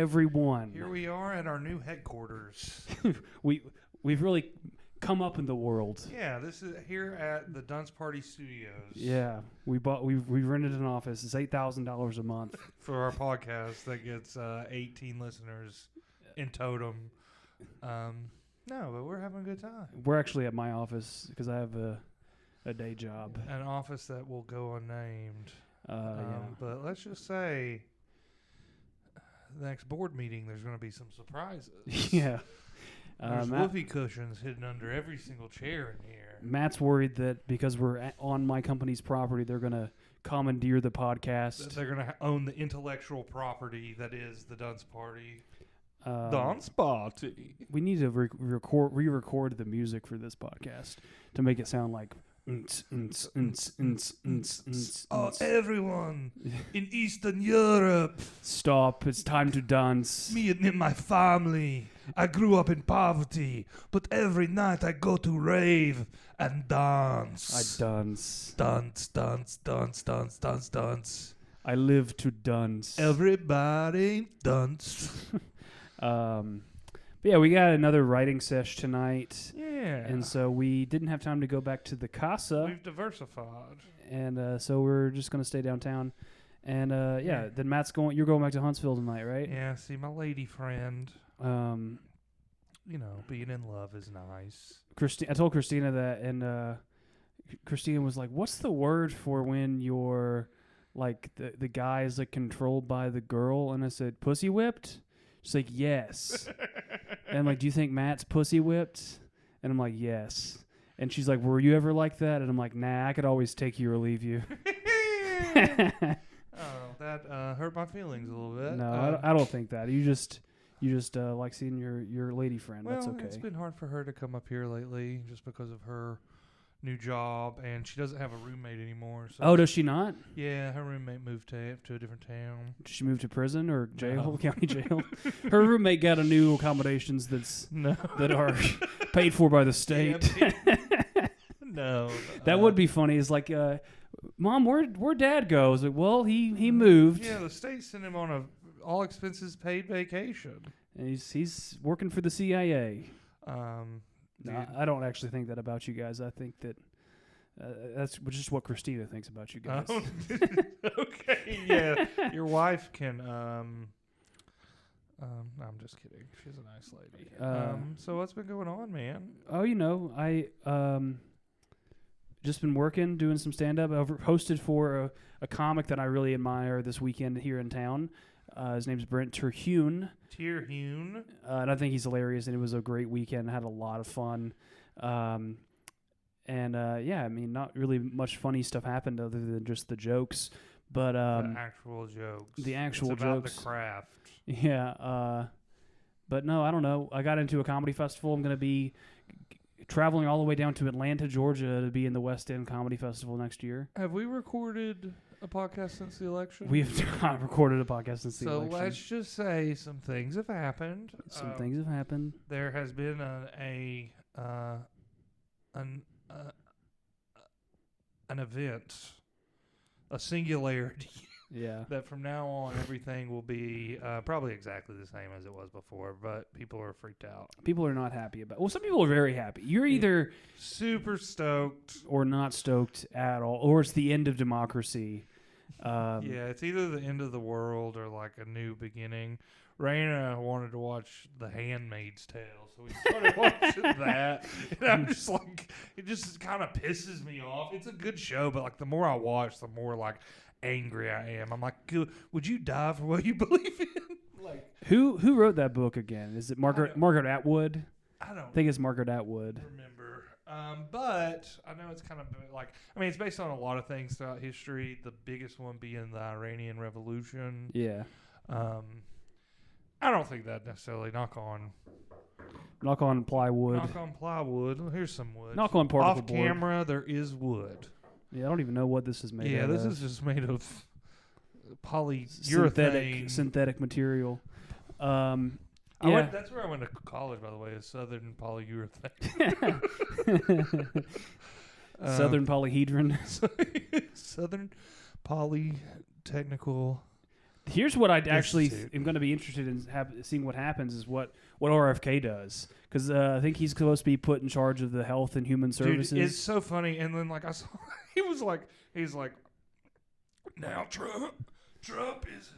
everyone. Here we are at our new headquarters. We've really come up in the world. Yeah, this is here at the Dunce Party Studios. Yeah, we rented an office. It's $8,000 a month for our podcast that gets 18 listeners in totem. No, but we're having a good time. We're actually at my office because I have a day job. An office that will go unnamed. Yeah. But let's just say the next board meeting, there's going to be some surprises. Yeah. There's whoopee cushions hidden under every single chair in here. Matt's worried that because we're on my company's property, they're going to commandeer the podcast. They're going to own the intellectual property that is the Dunce Party. Dunce Party. We need to re-record the music for this podcast to make it sound like everyone in Eastern Europe. Stop. It's time to dance. Me and my family. I grew up in poverty, but every night I go to rave and dance. I dance. Dance, dance, dance, dance, dance, dance. I live to dance. Everybody dance. But yeah, we got another writing sesh tonight. Yeah. And so we didn't have time to go back to the casa. We've diversified. And so we're just going to stay downtown. And yeah, then Matt's you're going back to Huntsville tonight, right? Yeah, see my lady friend. You know, being in love is nice. I told Christina that, and Christina was like, "What's the word for when you're like the guy is like controlled by the girl?" And I said, "Pussy whipped." She's like, "Yes." And I'm like, "Do you think Matt's pussy whipped?" And I'm like, "Yes." And she's like, "Were you ever like that?" And I'm like, "Nah, I could always take you or leave you." Oh, that hurt my feelings a little bit. No, I don't think that. You just like seeing your lady friend. Well, that's okay. It's been hard for her to come up here lately just because of her new job, and she doesn't have a roommate anymore. So does she not? Yeah, her roommate moved to a different town. Did she move to prison or jail, county jail? Her roommate got a new accommodations that are paid for by the state. Yeah, no. That would be funny. Is like, Mom, where Dad goes? Like, well, he moved. Yeah, the state sent him on a all expenses paid vacation. And he's working for the CIA. No, I don't actually think that about you guys. I think that that's just what Christina thinks about you guys. Oh, okay, yeah. Your wife can. No, I'm just kidding. She's a nice lady. So what's been going on, man? Oh, I just been working, doing some stand-up. I've hosted for a comic that I really admire this weekend here in town. His name's Brent Terhune. And I think he's hilarious, and it was a great weekend. I had a lot of fun. Yeah, I mean, not really much funny stuff happened other than just the jokes. But the actual jokes. The actual it's jokes. About the craft. Yeah. But no, I don't know. I got into a comedy festival. I'm going to be traveling all the way down to Atlanta, Georgia to be in the West End Comedy Festival next year. Have we recorded a podcast since the election? We have not recorded a podcast since the election. So let's just say some things have happened. Things have happened. There has been an event, a singularity. Yeah. That from now on everything will be probably exactly the same as it was before, but people are freaked out. People are not happy about it. Well, some people are very happy. You're either super stoked or not stoked at all, or it's the end of democracy. Yeah, it's either the end of the world or like a new beginning. Raina wanted to watch The Handmaid's Tale, so we started watching that. And I'm just like, it just kind of pisses me off. It's a good show, but like the more I watch, the more like angry I am. I'm like, would you die for what you believe in? Like, who wrote that book again? Is it Margaret Atwood? I don't think it's Margaret Atwood. Remember. But I know it's kind of like, I mean, it's based on a lot of things throughout history. The biggest one being the Iranian Revolution. Yeah. I don't think that necessarily. Knock on plywood. Knock on plywood. Here's some wood. Knock on particle board. Off camera, there is wood. Yeah, I don't even know what this is made of. Yeah, this is just made of polyurethane. Synthetic material. That's where I went to college, by the way, is Southern Polyurethane. Southern Polyhedron. Southern Polytechnical. Here's what I actually Institute. am going to be interested in seeing what happens is what RFK does, because I think he's supposed to be put in charge of the health and human services. Dude, it's so funny. And then like I saw, he's like, now Trump is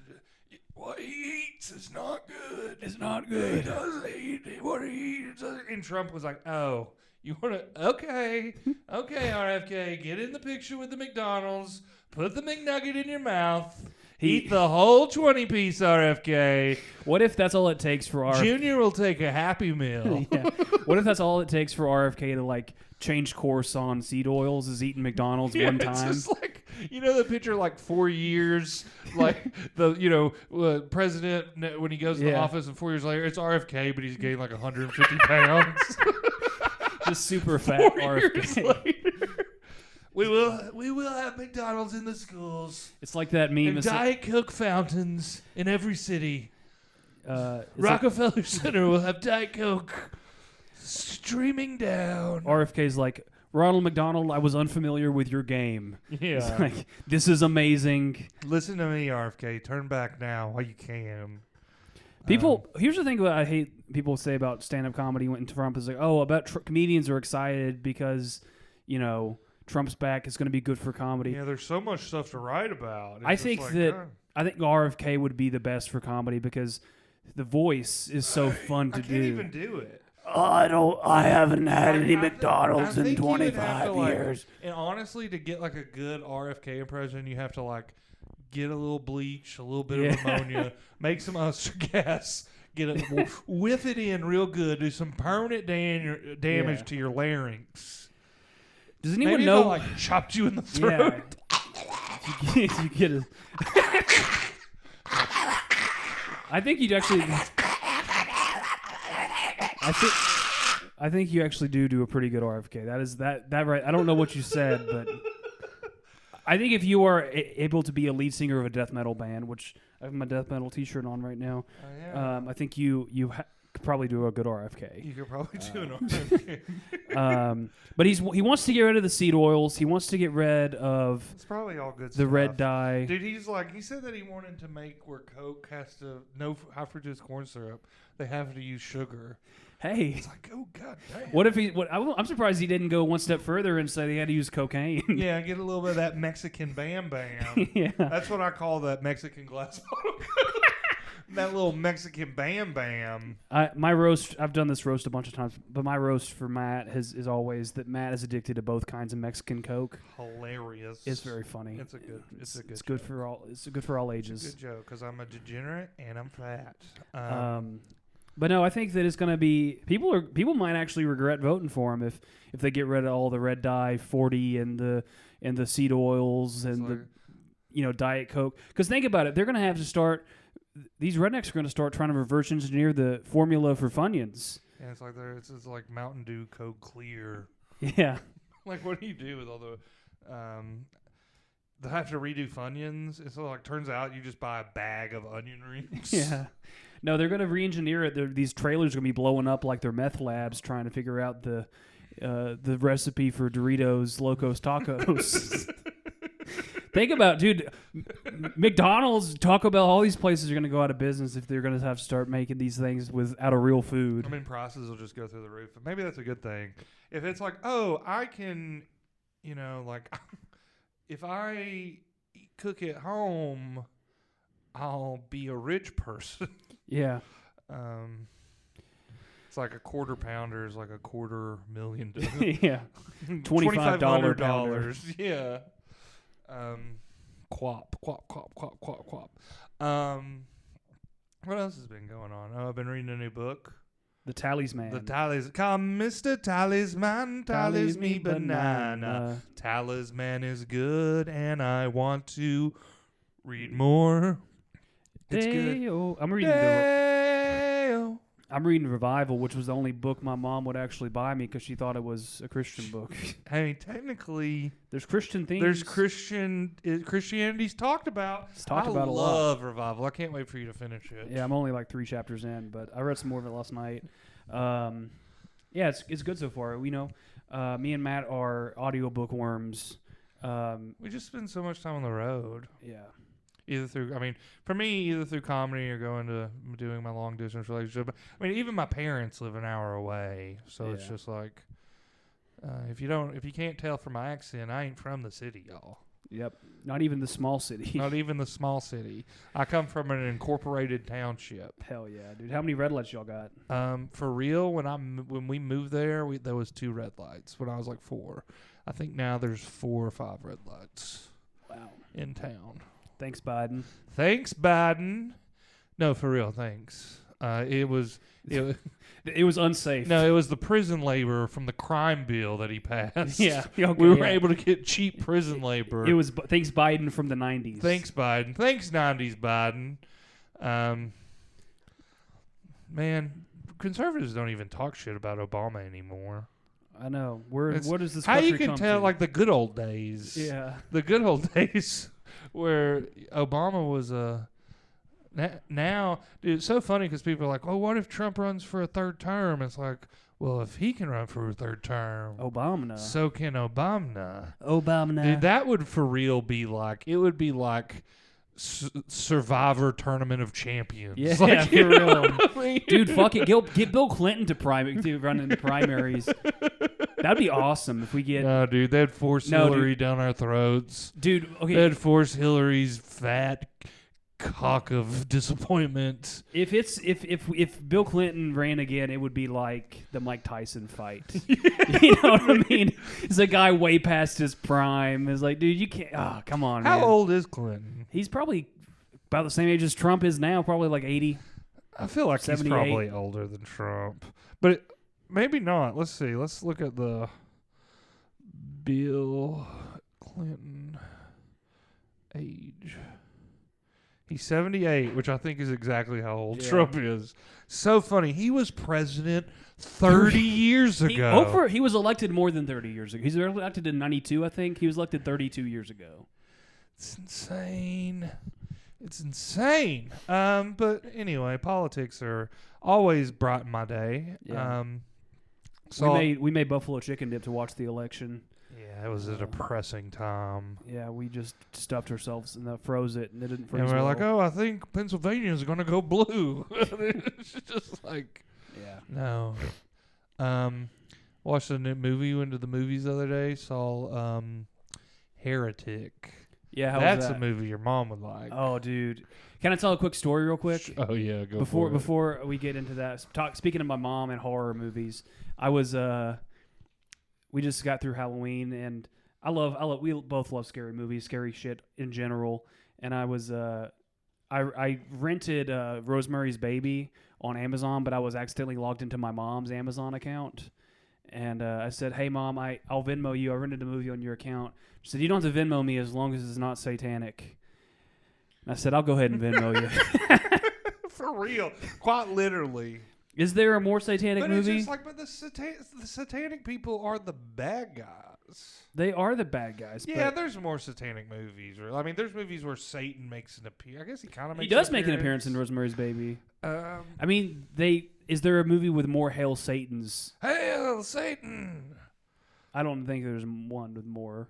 what he eats is not good. It's not He good. doesn't eat what he eats. And Trump was like, oh, you want to? Okay, RFK, get in the picture with the McDonald's. Put the McNugget in your mouth. Eat the whole 20-piece, RFK. What if that's all it takes for RFK? Junior will take a Happy Meal. Yeah. What if that's all it takes for RFK to like change course on seed oils? Is eating McDonald's one time? It's just like, you know, the picture like 4 years, like the president when he goes to the office, and 4 years later it's RFK, but he's gained like 150 pounds. Just super fat 4 RFK. years later. We will have McDonald's in the schools. It's like that meme. And Diet Coke fountains in every city. It's Rockefeller Center will have Diet Coke streaming down. RFK's like, Ronald McDonald, I was unfamiliar with your game. Yeah. It's like, this is amazing. Listen to me, RFK. Turn back now while you can. People, here's the thing that I hate people say about stand-up comedy when Trump is like, oh, I bet comedians are excited because, Trump's back. It's going to be good for comedy. Yeah, there's so much stuff to write about. I think RFK would be the best for comedy because the voice is so fun to do. I can't even do it. I haven't had any McDonald's in 25 years. And honestly, to get like a good RFK impression, you have to like get a little bleach, a little bit of ammonia, make some mustard gas, get it, whiff it in real good, do some permanent damage to your larynx. Does anyone Maybe know? If I, like chopped you in the throat. Yeah. you get a. I think you'd actually. I think you actually do a pretty good RFK. That is that right. I don't know what you said, but I think if you are able to be a lead singer of a death metal band, which I have my death metal T-shirt on right now, I think you could probably do a good RFK. You could probably do an RFK. But he wants to get rid of the seed oils. He wants to get rid of it's probably all good the stuff. red dye. Dude, he said that he wanted to make where Coke has to no high fructose corn syrup. They have to use sugar. Hey, it's like, oh god damn. What if I'm surprised he didn't go one step further and say they had to use cocaine. Yeah, get a little bit of that Mexican bam bam. Yeah, that's what I call that Mexican glass bottle. That little Mexican bam bam. My roast, I've done this roast a bunch of times, but my roast for Matt is always that Matt is addicted to both kinds of Mexican Coke. Hilarious. It's very funny. It's It's good for all. It's good for all ages. It's a good joke because I'm a degenerate and I'm fat. But no, I think that it's going to be people might actually regret voting for him if they get rid of all the red dye 40 and the seed oils and the Diet Coke. Because think about it, they're going to have to start. These rednecks are going to start trying to reverse engineer the formula for Funyuns. Yeah, it's like Mountain Dew Coke Clear. Yeah. Like, what do you do with all the? They have to redo Funyuns. It's like turns out you just buy a bag of onion rings. Yeah. No, they're going to re-engineer it. These trailers are going to be blowing up like they're meth labs trying to figure out the recipe for Doritos Locos Tacos. Think about, dude, McDonald's, Taco Bell, all these places are going to go out of business if they're going to have to start making these things without a real food. I mean, prices will just go through the roof. But maybe that's a good thing. If it's like, oh, I can, like, if I cook at home, I'll be a rich person. Yeah. It's like a quarter pounder is like $250,000. Yeah. $2,500. Yeah. Quap. What else has been going on? Oh, I've been reading a new book. The Talisman. Come, Mr. Talisman, talis me banana. Talisman is good, and I want to read more. It's good. I'm reading Revival, which was the only book my mom would actually buy me because she thought it was a Christian book. I mean, technically, there's Christian themes. There's Christianity's talked about. It's talked about a lot. I love Revival. I can't wait for you to finish it. Yeah, I'm only like 3 chapters in, but I read some more of it last night. Yeah, it's good so far. Me and Matt are audiobook worms. We just spend so much time on the road. Yeah. Either through, I mean, for me, either through comedy or going to doing my long distance relationship. I mean, even my parents live an hour away, so it's just like, if you can't tell from my accent, I ain't from the city, y'all. Yep. Not even the small city. Not even the small city. I come from an incorporated township. Hell yeah, dude. How many red lights y'all got? For real, when we moved there, there was 2 red lights when I was like 4. I think now there's 4 or 5 red lights. Wow. In town. Thanks, Biden. Thanks, Biden. No, for real, thanks. It was unsafe. No, it was the prison labor from the crime bill that he passed. Yeah, okay, we were able to get cheap prison labor. It was thanks Biden from the 90s. Thanks, Biden. Thanks, 90s Biden. Man, conservatives don't even talk shit about Obama anymore. I know. What is this? How country you can come tell to? like the good old days. Yeah. The good old days where Obama was now, dude, it's so funny because people are like, "Oh, what if Trump runs for a 3rd term?" It's like, well, if he can run for a 3rd term, Obama, so can Obama. Obama. Dude, that would for real be like, it would be like Survivor Tournament of Champions. Yeah, like, for real. I mean? Dude, fuck it. Get Bill Clinton to run in the primaries. That'd be awesome if we get. No, dude, they'd force Hillary down our throats. Dude, okay. They'd force Hillary's fat cock of disappointment. If Bill Clinton ran again, it would be like the Mike Tyson fight. You know what I mean? It's a guy way past his prime. It's like, dude, you can't. Oh, come on, man. How old is Clinton? He's probably about the same age as Trump is now. Probably like 80. I feel like 78. He's probably older than Trump, but maybe not. Let's see. Let's look at the Bill Clinton age. He's 78, which I think is exactly how old Trump is. So funny. He was president 30 years ago. He was elected more than 30 years ago. He's elected in 92, I think. He was elected 32 years ago. It's insane. It's insane. But anyway, politics are always bright in my day. Yeah. So we made buffalo chicken dip to watch the election. Yeah, it was a depressing time. Yeah, we just stuffed ourselves and froze it, and it didn't freeze. And we're well. like, oh, I think Pennsylvania's going to go blue. It's just like, no. Watched a new movie. Went to the movies the other day. Saw Heretic. Yeah, that's a movie your mom would like. Oh, dude, can I tell a quick story real quick? Oh yeah, go before we get into that. Speaking of my mom and horror movies, we just got through Halloween, and we both love scary movies, scary shit in general. And I rented Rosemary's Baby on Amazon, but I was accidentally logged into my mom's Amazon account. And I said, hey, Mom, I'll Venmo you. I rented a movie on your account. She said, you don't have to Venmo me as long as it's not satanic. And I said, I'll go ahead and Venmo you. For real. Quite literally. Is there a more satanic movie? It's just like, but the satanic people are the bad guys. They are the bad guys. Yeah, there's more satanic movies. I mean, there's movies where Satan makes an appearance. I guess he kind of makes. He does make an appearance in Rosemary's Baby. I mean, is there a movie with more Hail Satans? Hail Satan! I don't think there's one with more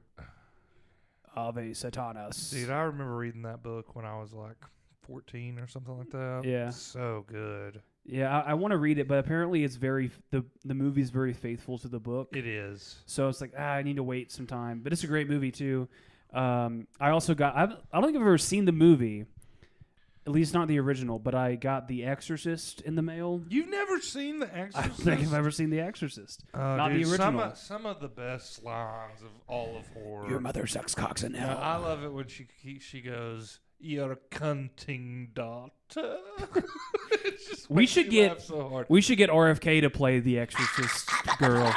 Ave Satanas. Dude, I remember reading that book when I was like 14 or something like that. Yeah, so good. Yeah, I want to read it, but apparently it's the movie's very faithful to the book. It is. So it's like, I need to wait some time. But it's a great movie, too. I also got... I don't think I've ever seen the movie, at least not the original, but I got The Exorcist in the mail. You've never seen The Exorcist? I don't think I've ever seen The Exorcist. Not dude, the original. Some of the best lines of all of horror. Your mother sucks cocks in hell. I love it when she goes, "You're a cunting daughter." We should get RFK to play the Exorcist girl.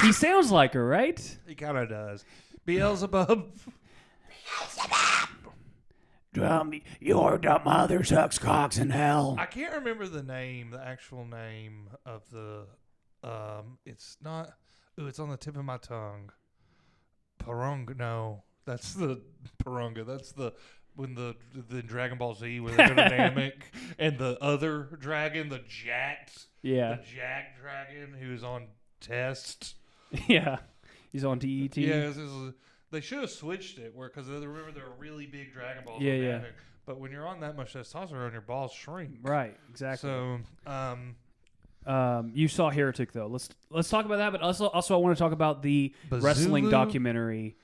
He sounds like her, right? He kind of does. Beelzebub. Your mother sucks cocks in hell. I can't remember the actual name of the. It's not. Ooh, it's on the tip of my tongue. Parunga. No, that's the Parunga. That's the. When the Dragon Ball Z, where they go to Namek, and the other dragon, the Jack dragon, who's on test. Yeah, he's on DET. Yeah, They should have switched it because remember they're really big Dragon Balls. Yeah. But when you're on that much testosterone, your balls shrink. Right, exactly. So, you saw Heretic though. Let's talk about that. But also I want to talk about the wrestling documentary.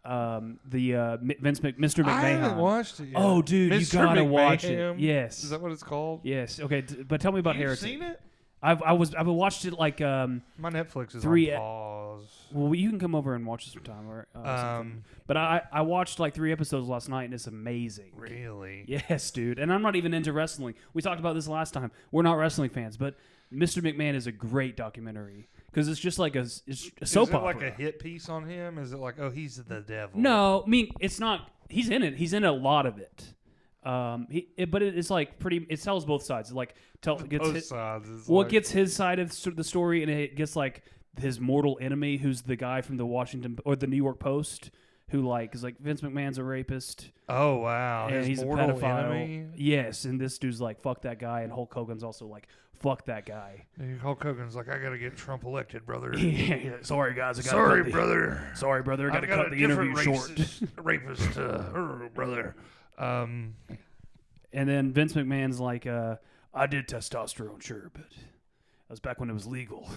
Mr. McMahon. I haven't watched it yet. Oh, dude, Mr. you gotta McMahon. watch it. Yes. Is that what it's called? Yes. Okay, but tell me about You've Heretic. seen it? I've watched it like My Netflix is on pause. Well, you can come over and watch it sometime, or something. But I watched like 3 episodes last night, and it's amazing. Really? Yes, dude. And I'm not even into wrestling. We talked about this last time. We're not wrestling fans, but Mr. McMahon is a great documentary because it's just like it's a soap opera. Is it like a hit piece on him? Is it like, oh, he's the devil? No, I mean it's not. He's in it. He's in a lot of it. But it's like pretty. It tells both sides. It like gets his side of the story, and it gets like his mortal enemy, who's the guy from the Washington or the New York Post, who like is like Vince McMahon's a rapist. Oh wow, and his he's mortal a pedophile. enemy. Yes, and this dude's like fuck that guy, and Hulk Hogan's also like fuck that guy. And Hulk Hogan's like, I gotta get Trump elected, brother. Yeah, sorry guys, I gotta sorry brother, I gotta cut the interview short. Rapist, brother. And then Vince McMahon's like, I did testosterone, sure, but that was back when it was legal.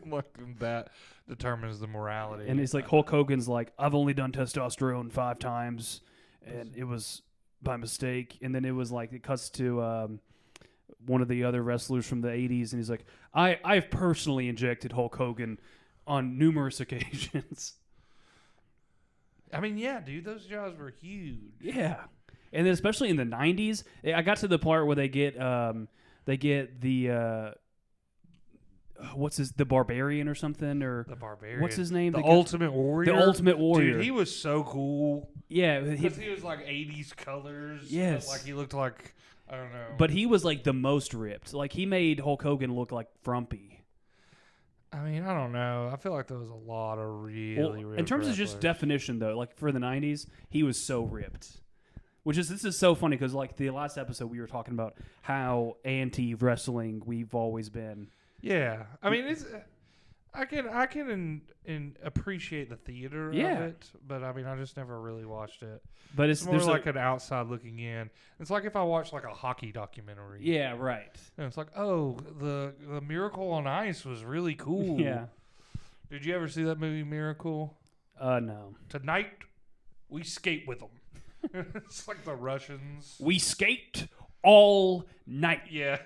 Like that determines the morality. And it's like Hulk Hogan's like, I've only done testosterone 5 times, and it was by mistake. And then it was like it cuts to one of the other wrestlers from the 80s, and he's like, I've personally injected Hulk Hogan on numerous occasions. I mean, yeah, dude, those jobs were huge. Yeah. And then especially in the 90s, I got to the part where they get the the Barbarian or something, or the Barbarian. What's his name? The Ultimate Warrior. The Ultimate Warrior. Dude, he was so cool. Yeah, because he was like 80s colors. Yes, like he looked like, I don't know. But he was like the most ripped. Like he made Hulk Hogan look like frumpy. I mean, I don't know. I feel like there was a lot of really ripped in terms wrestlers. of just definition, though, like for the 90s, he was so ripped. This is so funny because like the last episode we were talking about how anti-wrestling we've always been. Yeah, I mean it's. I can appreciate the theater of it, but I mean I just never really watched it. But it's more like an outside looking in. It's like if I watched like a hockey documentary. Yeah, right. And it's like, oh, the Miracle on Ice was really cool. Yeah. Did you ever see that movie Miracle? No. Tonight we skate with them. It's like the Russians. We skate all night. Yeah.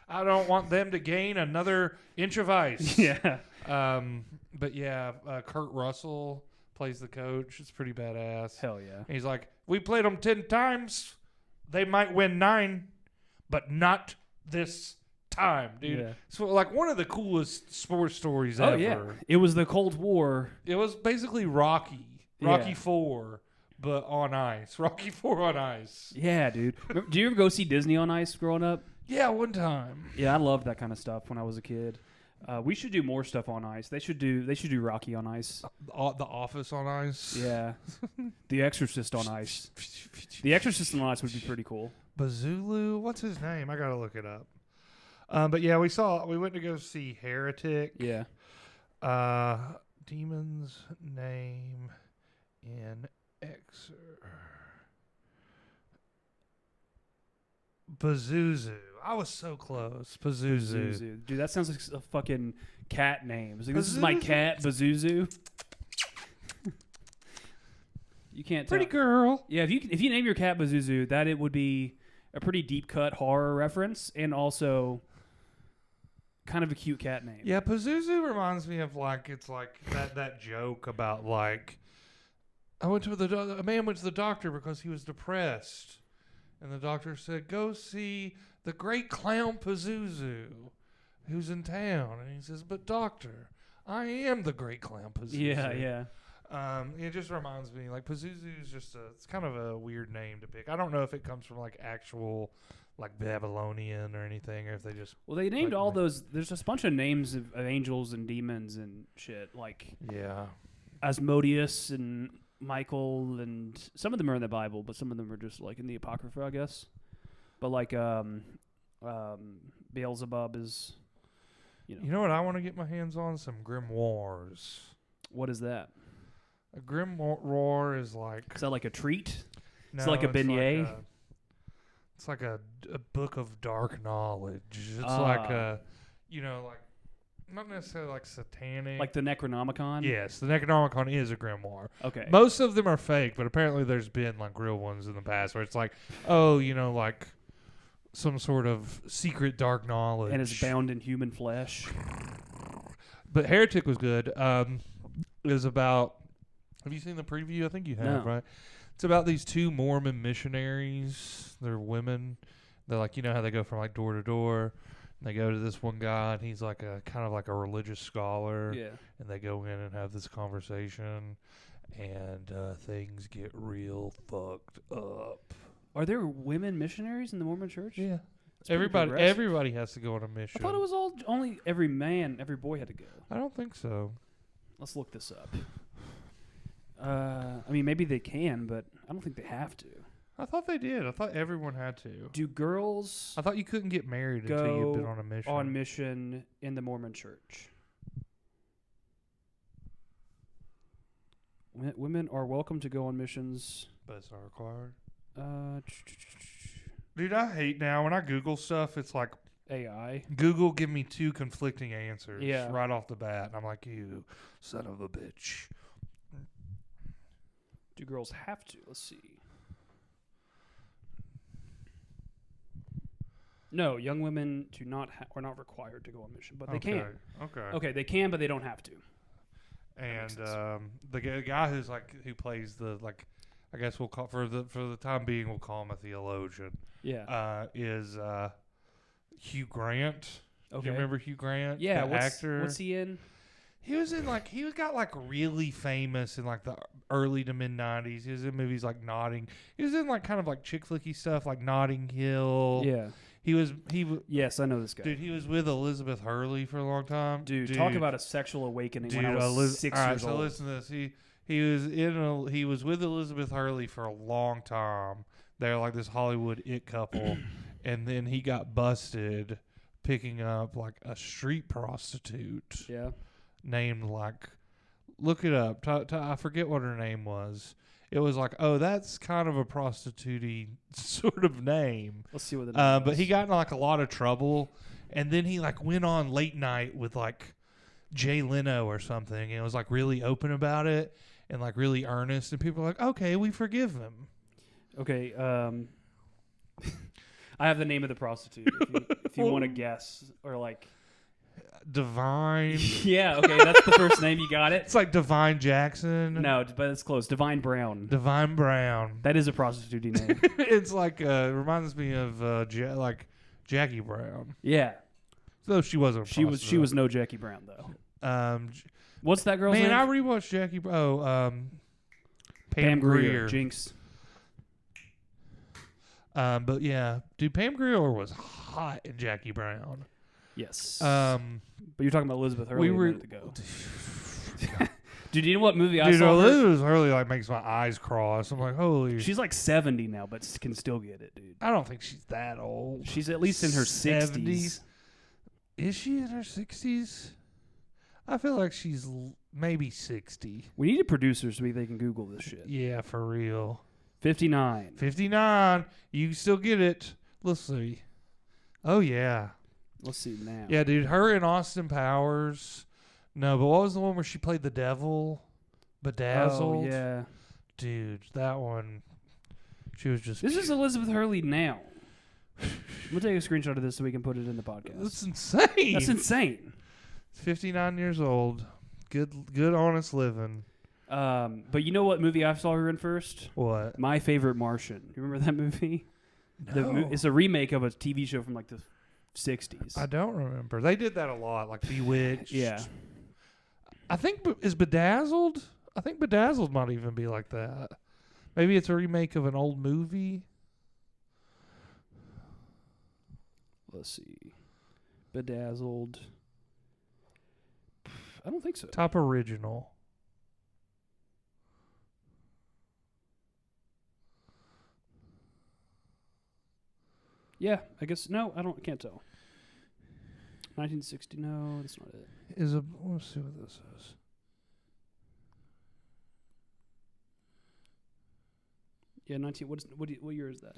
I don't want them to gain another inch of ice. Yeah. But yeah, Kurt Russell plays the coach. It's pretty badass. Hell yeah. And he's like, we played them 10 times. They might win 9, but not this time, dude. Yeah. So like one of the coolest sports stories ever. Oh yeah. It was the Cold War. It was basically Rocky 4, but on ice. Rocky 4 on ice. Yeah, dude. Do you ever go see Disney on Ice growing up? Yeah, one time. Yeah, I loved that kind of stuff when I was a kid. We should do more stuff on ice. They should do Rocky on ice. The Office on ice. Yeah. The Exorcist on ice. The Exorcist on ice would be pretty cool. Bazulu? What's his name? I gotta look it up. But yeah, we went to go see Heretic. Yeah. Demon's name in Pazuzu. I was so close. Pazuzu. Dude, that sounds like a fucking cat name. It's like, this is my cat, Pazuzu. You can't tell. Pretty girl. Yeah, if you name your cat Pazuzu, that it would be a pretty deep cut horror reference and also kind of a cute cat name. Yeah, Pazuzu reminds me of like it's like that joke about like a man went to the doctor because he was depressed. And the doctor said, go see the great clown Pazuzu, who's in town. And he says, but doctor, I am the great clown Pazuzu. Yeah. It just reminds me, like, Pazuzu is just it's kind of a weird name to pick. I don't know if it comes from, like, actual, like, Babylonian or anything, or if they just... Well, they named all those... There's just a bunch of names of angels and demons and shit, like... Yeah. Asmodeus and... Michael, and some of them are in the Bible, but some of them are just like in the Apocrypha, I guess. But like Beelzebub is You know what I want to get my hands on? Some grimoires. What is that? A grimoire is like... Is that like a treat? No, it's like a beignet? It's like a book of dark knowledge. It's like a, like, not necessarily like satanic. Like the Necronomicon? Yes, the Necronomicon is a grimoire. Okay. Most of them are fake, but apparently there's been like real ones in the past where it's like, like some sort of secret dark knowledge. And it's bound in human flesh. But Heretic was good. It was about... Have you seen the preview? I think you have, No. right? It's about these two Mormon missionaries. They're women. They're like, how they go from like door to door. And they go to this one guy, and he's like a kind of like a religious scholar. Yeah. And they go in and have this conversation, and things get real fucked up. Are there women missionaries in the Mormon Church? Yeah. It's pretty progressive. Everybody has to go on a mission. I thought it was only every boy had to go. I don't think so. Let's look this up. I mean, maybe they can, but I don't think they have to. I thought they did. I thought everyone had to. Do girls I thought you couldn't get married until you've been on a mission. on mission in the Mormon Church? Women are welcome to go on missions. But it's not required. Uh, Dude, I hate now when I Google stuff, it's like AI. Google give me two conflicting answers Yeah. right off the bat. And I'm like, you son of a bitch. Do girls have to? Let's see. No, young women are not required to go on mission, but they can. Okay. Okay, they can, but they don't have to. And the guy who plays the I guess we'll call for the time being we'll call him a theologian. Yeah. Is Hugh Grant. Okay. Do you remember Hugh Grant? Yeah. the actor. What's he in? He was in he got really famous in the early to mid 90s. He was in movies like Notting. He was in kind of chick flicky stuff like Notting Hill. Yeah. Yes, I know this guy. Dude, he was with Elizabeth Hurley for a long time. Dude, talk about a sexual awakening when I was 6 years old. So listen to this. He was with Elizabeth Hurley for a long time. They're like this Hollywood it couple, and then he got busted picking up a street prostitute. Yeah. Named look it up. I forget what her name was. It was that's kind of a prostitute-y sort of name. Let's see what the name But he got in a lot of trouble, and then he went on late night with Jay Leno or something, and was really open about it and really earnest, and people were like, okay, we forgive him. Okay, I have the name of the prostitute if you want to guess or Divine. Yeah, okay, that's the first name. You got it. It's Divine Jackson. No, but it's close. Divine Brown. Divine Brown. That is a prostitute name. It's reminds me of Jackie Brown. Yeah. Though she wasn't. She was no Jackie Brown though. What's that girl's name? Man, I rewatched Jackie. Pam Grier. Jinx. But yeah, dude, Pam Grier was hot in Jackie Brown. Yes. But you're talking about Elizabeth Hurley a minute ago. God. Dude, you know what movie I dude, saw? Elizabeth Hurley makes my eyes cross. I'm like, holy. She's 70 now, but can still get it, dude. I don't think she's that old. She's at least in her 60s. Is she in her 60s? I feel like she's maybe 60. We need a producer so they can Google this shit. Yeah, for real. 59. 59. You can still get it. Let's see. Oh, yeah. Let's see now. Yeah, dude. Her and Austin Powers. No, but what was the one where she played the devil? Bedazzled? Oh, yeah. Dude, that one. She was just. This is Elizabeth Hurley now. We'll take a screenshot of this so we can put it in the podcast. That's insane. That's insane. 59 years old. Good, honest living. But you know what movie I saw her in first? What? My Favorite Martian. You remember that movie? No. It's a remake of a TV show from the 60s. I don't remember. They did that a lot, Bewitched. Yeah. I think is Bedazzled. I think Bedazzled might even be like that. Maybe it's a remake of an old movie. Let's see. Bedazzled. I don't think so. Top original. Yeah, I guess. No, I can't tell. 1960. No, that's not it. Let's see what this is. Yeah, what year is that?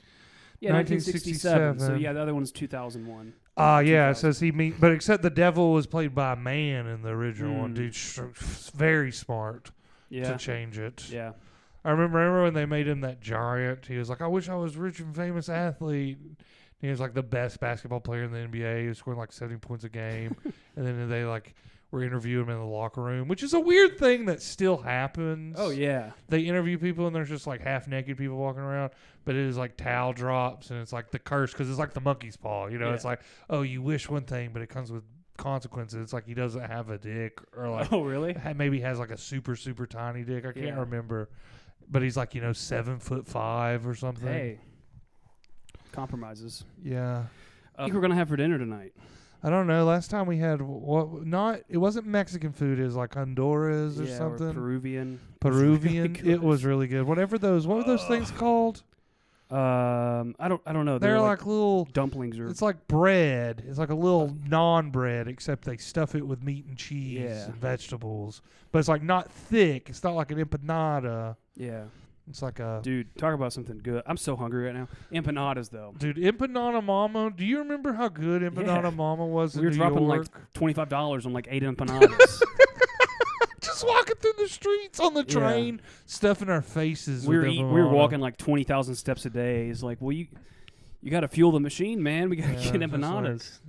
Yeah, 1967. So yeah, the other one's 2001. Yeah, it says but except the devil was played by a man in the original one. Dude, very smart to change it. Yeah. I remember when they made him that giant. He was like, I wish I was rich and famous athlete. He was like the best basketball player in the NBA. He was scoring like 70 points a game. And then they like were interviewing him in the locker room, which is a weird thing that still happens. Oh, yeah. They interview people and there's just like half naked people walking around, but it is like towel drops and it's like the curse because it's like the monkey's paw. You know, It's like, oh, you wish one thing, but it comes with consequences. It's like he doesn't have a dick or like, oh, really? Maybe has like a super, super tiny dick. I can't remember. But he's like, 7'5" or something. Hey. Compromises. Yeah. I think we're going to have for dinner tonight. I don't know. Last time we had it wasn't Mexican food. It was like Honduras or something. Or Peruvian. Peruvian. It was really good. What were those things called? I don't know. They're like little dumplings it's like bread. It's like a little non-bread, except they stuff it with meat and cheese and vegetables. But it's like not thick. It's not like an empanada. Yeah. It's like a... Dude, talk about something good. I'm so hungry right now. Empanadas, though. Dude, Empanada Mama. Do you remember how good Empanada Mama was in New York? We were dropping like $25 on like 8 empanadas. Just walking through the streets on the train, stuffing our faces we with we were walking like 20,000 steps a day. It's like, well, you got to fuel the machine, man. We got to get empanadas.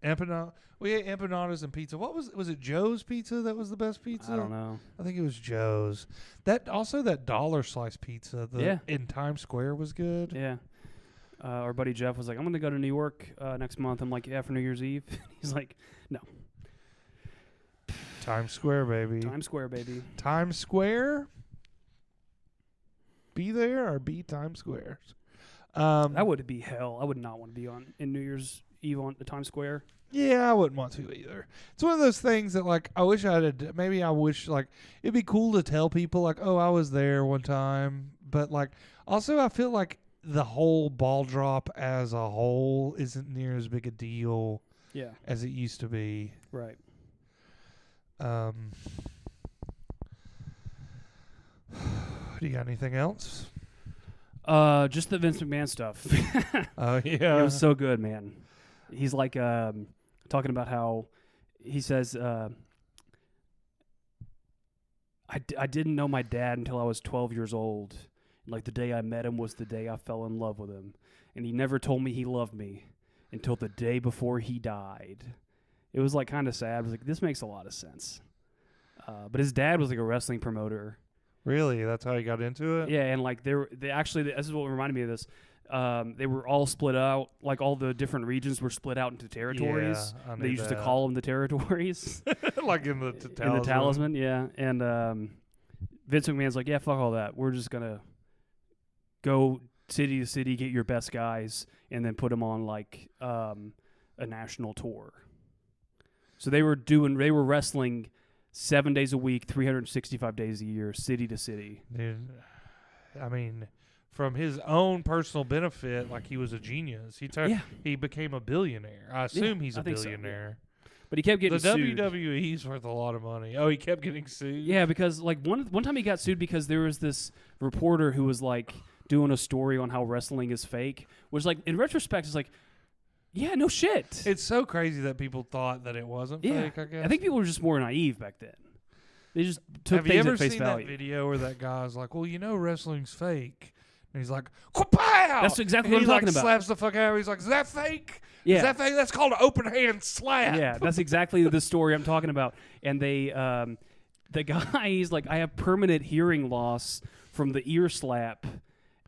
Empanada. We ate empanadas and pizza. What was it? Joe's Pizza that was the best pizza? I don't know. I think it was Joe's. That dollar slice pizza in Times Square was good. Yeah. Our buddy Jeff was like, I'm going to go to New York next month. I'm like, yeah, for New Year's Eve. He's like, no. Times Square, baby. Times Square, baby. Times Square? Be there or be Times Square? That would be hell. I would not want to be in New Year's Eve on the Times Square. Yeah, I wouldn't want to either. It's one of those things that, like, I wish like, it'd be cool to tell people, like, oh, I was there one time. But, like, also I feel like the whole ball drop as a whole isn't near as big a deal as it used to be. Right. Do you got anything else? Just the Vince McMahon stuff. Oh, yeah. It was so good, man. He's like talking about how he says, I didn't know my dad until I was 12 years old. Like the day I met him was the day I fell in love with him. And he never told me he loved me until the day before he died. It was like kind of sad. I was like, this makes a lot of sense. But his dad was like a wrestling promoter. Really? That's how he got into it? Yeah, and like they actually, this is what reminded me of this. They were all split out, like all the different regions were split out into territories. Yeah, they used to call them the territories. Like in the Talisman. In the Talisman, yeah. And Vince McMahon's like, yeah, fuck all that. We're just going to go city to city, get your best guys, and then put them on like a national tour. So they were wrestling 7 days a week, 365 days a year, city to city. Dude, I mean, from his own personal benefit, like he was a genius. He became a billionaire. I assume he's a billionaire. So, yeah. But he kept getting sued. The WWE's worth a lot of money. Oh, he kept getting sued? Yeah, because like one time he got sued because there was this reporter who was like doing a story on how wrestling is fake, which like in retrospect is like, yeah, no shit. It's so crazy that people thought that it wasn't fake, I guess. I think people were just more naive back then. They just took things at face value. Have you ever seen that video where that guy's like, well, wrestling's fake? And he's like, "Pow!" That's exactly what I'm talking about. He slaps the fuck out of him. He's like, is that fake? Yeah. Is that fake? That's called an open hand slap. Yeah, that's exactly the story I'm talking about. And they, the guy, he's like, I have permanent hearing loss from the ear slap.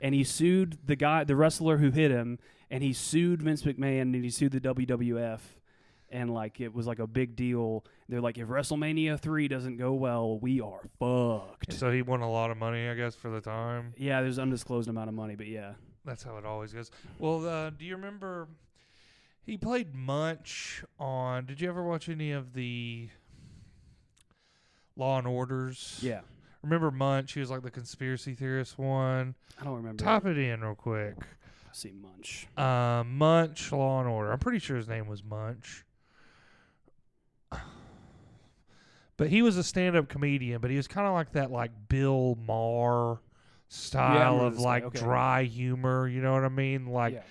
And he sued the wrestler who hit him, and he sued Vince McMahon, and he sued the WWF. And, like, it was, like, a big deal. They're like, if WrestleMania 3 doesn't go well, we are fucked. So he won a lot of money, I guess, for the time? Yeah, there's an undisclosed amount of money, but yeah. That's how it always goes. Well, do you remember he played Munch on... Did you ever watch any of the Law and Orders? Yeah. Remember Munch? He was, like, the conspiracy theorist one. I don't remember. Type it in real quick. I see Munch. Munch, Law and Order. I'm pretty sure his name was Munch. But he was a stand-up comedian, but he was kind of like that, like Bill Maher style of like dry humor. You know what I mean? Like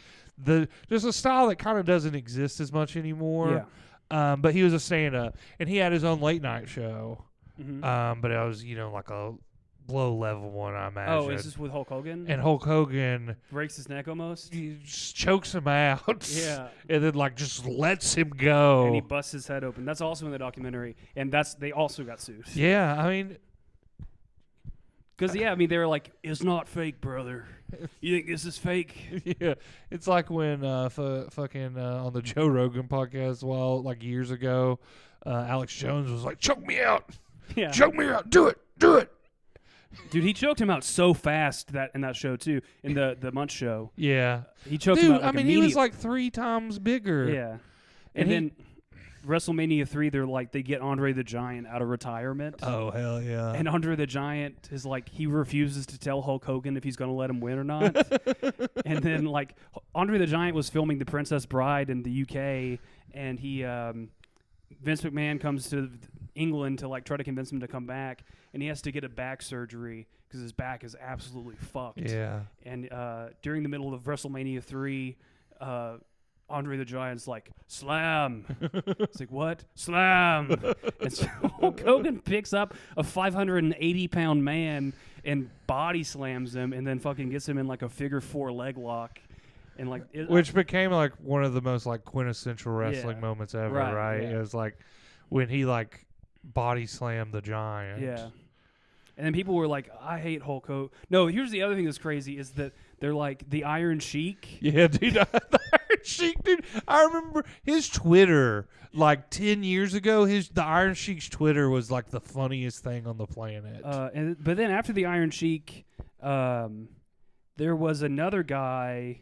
just a style that kind of doesn't exist as much anymore. Yeah. But he was a stand-up, and he had his own late night show. Mm-hmm. But it was like a low level one, I imagine. Oh, is this with Hulk Hogan? And Hulk Hogan breaks his neck almost. He just chokes him out. Yeah. And then like just lets him go. And he busts his head open. That's also in the documentary, and they also got sued. Yeah, I mean, because they were like, "It's not fake, brother. You think this is fake?" Yeah, it's like when fucking on the Joe Rogan podcast, like years ago, Alex Jones was like, "Choke me out, choke me out, do it." Dude, he choked him out so fast in that show too, in the Munch show. Yeah, he choked him out. Like, he was like 3 times bigger. Yeah, and then WrestleMania 3, they get Andre the Giant out of retirement. Oh hell yeah! And Andre the Giant is like, he refuses to tell Hulk Hogan if he's going to let him win or not. And then like Andre the Giant was filming The Princess Bride in the UK, and Vince McMahon comes to England to like try to convince him to come back, and he has to get a back surgery because his back is absolutely fucked. Yeah. And during the middle of WrestleMania 3, Andre the Giant's like, "Slam!" It's like, "What? Slam!" And so Hulk Hogan picks up a 580-pound man and body slams him, and then fucking gets him in like a figure 4 leg lock. And like, which became like one of the most like quintessential wrestling moments ever, right? Yeah. It was like when he like body slammed the Giant. Yeah. And then people were like, "I hate Hulk Hogan." No, here's the other thing that's crazy is that they're like the Iron Sheik. Yeah, dude, the Iron Sheik, dude. I remember his Twitter like 10 years ago. The Iron Sheik's Twitter was like the funniest thing on the planet. But then after the Iron Sheik, there was another guy.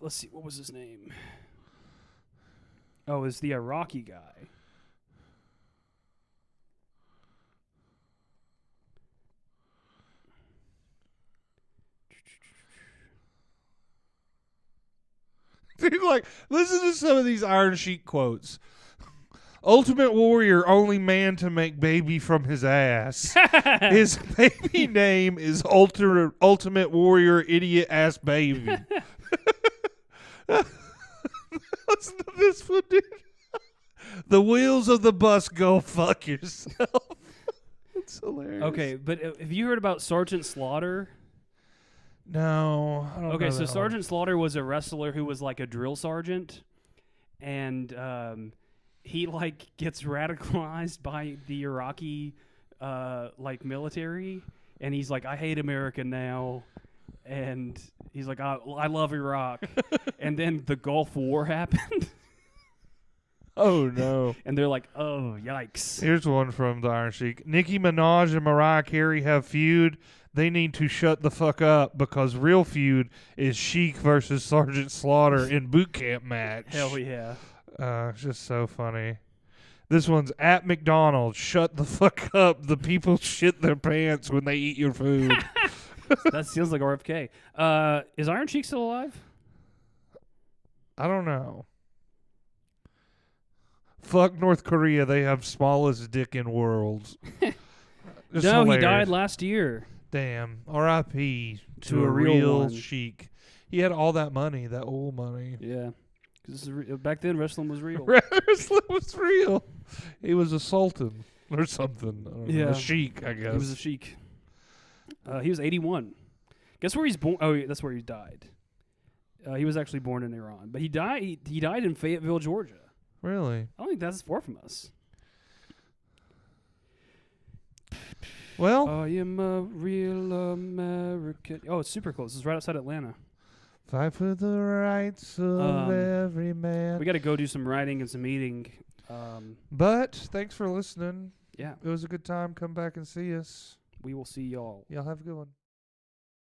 Let's see, what was his name? Oh, it's the Iraqi guy. Dude, like, listen to some of these Iron Sheik quotes. Ultimate Warrior, only man to make baby from his ass. His baby name is Ultimate Warrior, idiot ass baby. Listen to this one, dude. The wheels of the bus go fuck yourself. It's hilarious. Okay, but have you heard about Sergeant Slaughter? No. I don't know so that Sergeant Slaughter was a wrestler who was like a drill sergeant, and he like gets radicalized by the Iraqi like military, and he's like, "I hate America now," and he's like, I love Iraq." And then the Gulf War happened. Oh no. And they're like, "Oh, yikes." Here's one from the Iron Sheik. Nicki Minaj and Mariah Carey have feud. They need to shut the fuck up because real feud is Sheik versus Sergeant Slaughter in boot camp match. Hell yeah. It's just so funny. This one's at McDonald's. Shut the fuck up. The people shit their pants when they eat your food. That feels like RFK. Is Iron Sheik still alive? I don't know. Fuck North Korea. They have smallest dick in world. No, hilarious. he died last year. Damn. R.I.P. to a real one. Sheik. He had all that money, that oil money. Yeah. Because back then, wrestling was real. Wrestling was real. He was a sultan or something. I don't know. Yeah. A sheik, I guess. He was a sheik. He was 81. Guess where he's born? Oh, that's where he died. He was actually born in Iran, but he died. He died in Fayetteville, Georgia. Really? I don't think that's far from us. Well, I am a real American. Oh, it's super close. It's right outside Atlanta. fight for the rights of every man. We got to go do some writing and some eating. But thanks for listening. Yeah. It was a good time. Come back and see us. We will see y'all. Y'all have a good one.